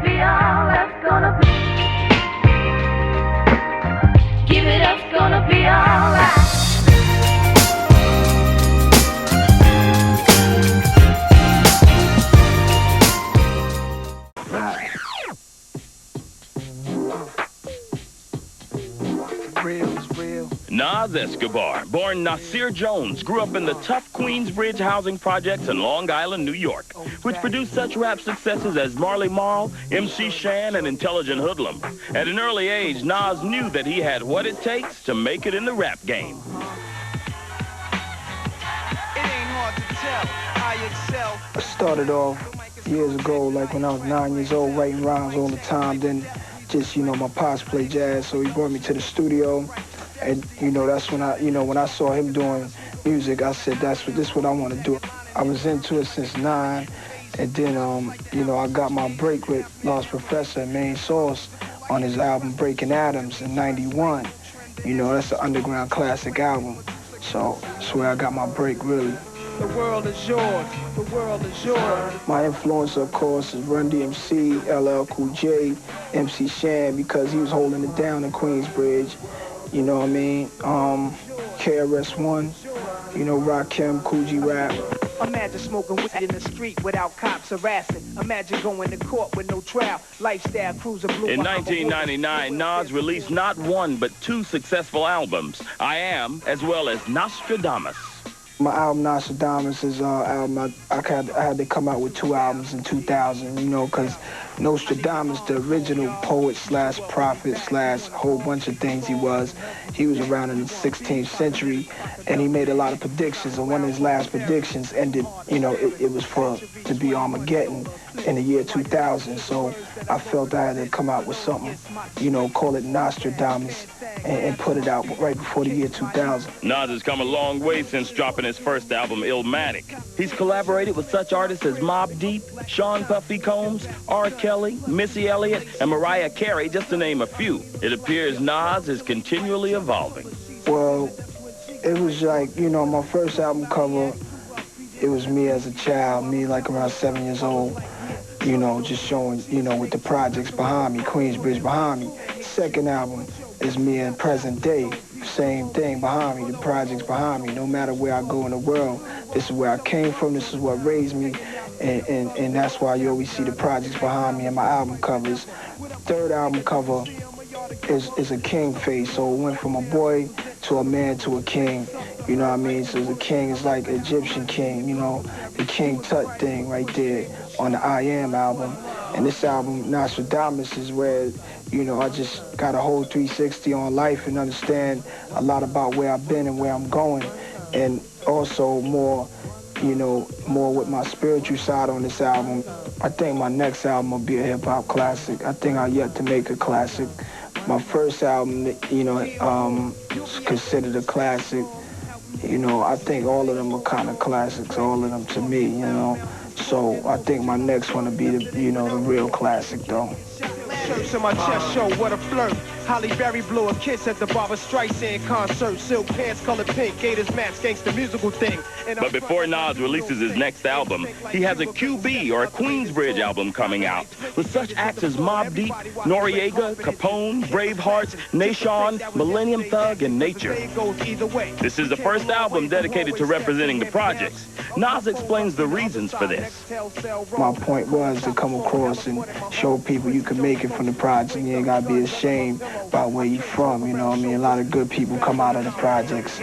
gonna be alright. It's gonna be. Give it up, it's gonna be alright. Nas Escobar, born Nasir Jones, grew up in the tough Queensbridge housing projects in Long Island, New York, which produced such rap successes as Marley Marl, MC Shan, and Intelligent Hoodlum. At an early age, Nas knew that he had what it takes to make it in the rap game. I started off years ago, like when I was 9 years old, writing rhymes all the time. Then just, my pops played jazz, so he brought me to the studio. And, that's when when I saw him doing music, I said, this is what I want to do. I was into it since 9. And then, I got my break with Lost Professor and Main Source on his album Breaking Atoms in 91. That's an underground classic album. So that's where I got my break, really. The world is yours. The world is yours. My influence, of course, is Run DMC, LL Cool J, MC Shan, because he was holding it down in Queensbridge. You know what I mean? KRS-One, Rakim, Coogee Rap. Imagine smoking weed in the street without cops harassing. Imagine going to court with no trial. Lifestyle cruiser blue. In 1999, Nas released not one but 2 successful albums, I Am, as well as Nastradamus. My album Nastradamus is album I had to come out with 2 albums in 2000, because Nostradamus, the original poet / prophet / whole bunch of things he was around in the 16th century, and he made a lot of predictions, and one of his last predictions ended, it was to be Armageddon in the year 2000, so I felt I had to come out with something, call it Nostradamus, and put it out right before the year 2000. Nas has come a long way since dropping his first album, Illmatic. He's collaborated with such artists as Mobb Deep, Sean Puffy Combs, R. Kelly, Missy Elliott, and Mariah Carey, just to name a few. It appears Nas is continually evolving. Well, it was like, my first album cover, it was me as a child, me like around 7 years old, just showing, with the projects behind me, Queensbridge behind me. Second album is me in present day, same thing behind me, the projects behind me. No matter where I go in the world, this is where I came from, this is what raised me, and that's why you always see the projects behind me and my album covers. Third album cover is a king face, so it went from a boy to a man to a king, you know what I mean? So the king is like Egyptian king, the King Tut thing right there on the I Am album. And this album, Nastradamus, is where, I just got a whole 360 on life and understand a lot about where I've been and where I'm going. And also more with my spiritual side on this album. I think my next album will be a hip-hop classic. I think I've yet to make a classic. My first album, is considered a classic. I think all of them are kind of classics, all of them to me, So I think my next one will be the real classic, though. Shirts in my chest show, what a flirt. Holly Berry blew a kiss at the Barbra Streisand concert. Silk pants colored pink, Gators match, gangsta musical thing. But before Nas releases his next album, he has a QB or a Queensbridge album coming out with such acts as Mobb Deep, Noriega, Capone, Bravehearts, Nation, Millennium Thug, and Nature. This is the first album dedicated to representing the projects. Nas explains the reasons for this. My point was to come across and show people you can make it from the projects, and you ain't gotta be ashamed about where you from, A lot of good people come out of the projects.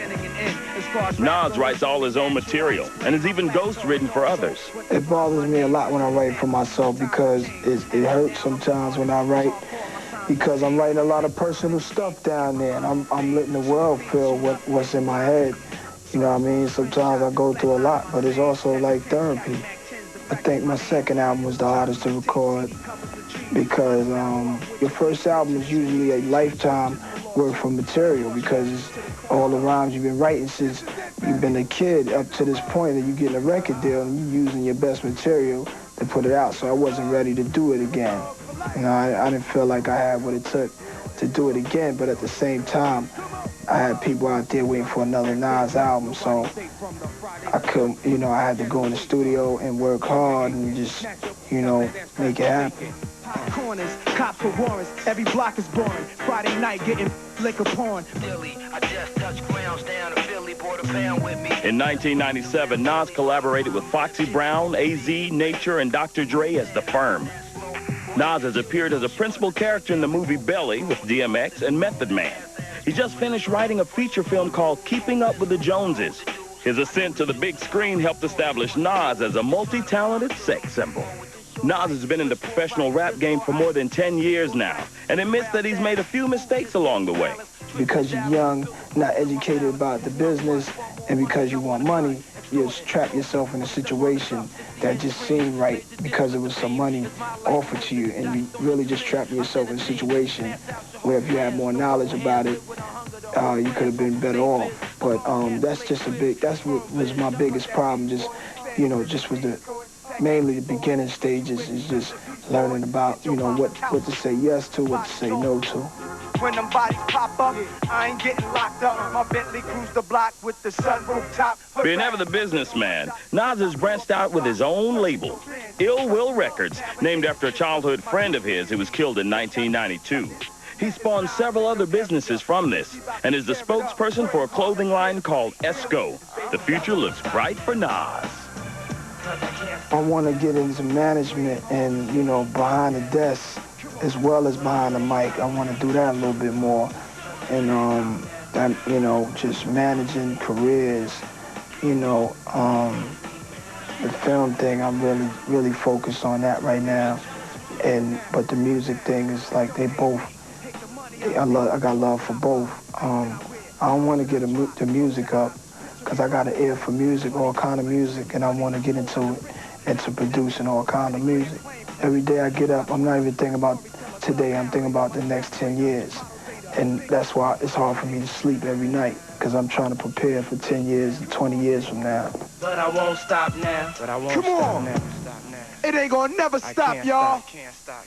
Nas writes all his own material and has even ghost-written for others. It bothers me a lot when I write for myself because it hurts sometimes when I write, because I'm writing a lot of personal stuff down there, and I'm letting the world feel what's in my head. Sometimes I go through a lot, but it's also like therapy. I think my second album was the hardest to record because your first album is usually a lifetime work for material because it's all the rhymes you've been writing since you've been a kid up to this point that you're getting a record deal and you're using your best material to put it out. So I wasn't ready to do it again. I didn't feel like I had what it took to do it again, but at the same time, I had people out there waiting for another Nas album, so I couldn't, I had to go in the studio and work hard and just, make it happen. Corners, cops with warrants, every block is boring. Friday night getting liquor porn. I just touched grounds down in Philly, bought a pound with me. In 1997, Nas collaborated with Foxy Brown, AZ, Nature, and Dr. Dre as The Firm. Nas has appeared as a principal character in the movie Belly with DMX and Method Man. He just finished writing a feature film called Keeping Up with the Joneses. His ascent to the big screen helped establish Nas as a multi-talented sex symbol. Nas has been in the professional rap game for more than 10 years now and admits that he's made a few mistakes along the way. Because you're young, not educated about the business, and because you want money, you just trap yourself in a situation that just seemed right because it was some money offered to you, and you really just trapped yourself in a situation where if you had more knowledge about it, you could have been better off. But that's what was my biggest problem, just with mainly the beginning stages is just learning about, what to say yes to, what to say no to. When them bodies pop up, I ain't getting locked up. My Bentley cruise the block with the sunroof top. Being ever the businessman, Nas has branched out with his own label, Ill Will Records, named after a childhood friend of his who was killed in 1992. He spawned several other businesses from this and is the spokesperson for a clothing line called Esco. The future looks bright for Nas. I want to get into management and, behind the desk as well as behind the mic. I want to do that a little bit more. And, just managing careers, the film thing, I'm really focused on that right now. But the music thing is like they both, I got love for both. I don't want to get the music up because I got an ear for music, all kind of music, and I want to get into it and to producing all kind of music. Every day I get up, I'm not even thinking about today, I'm thinking about the next 10 years. And that's why it's hard for me to sleep every night, because I'm trying to prepare for 10 years and 20 years from now. But I won't stop now. Come on. It ain't gonna never stop, y'all. Can't stop.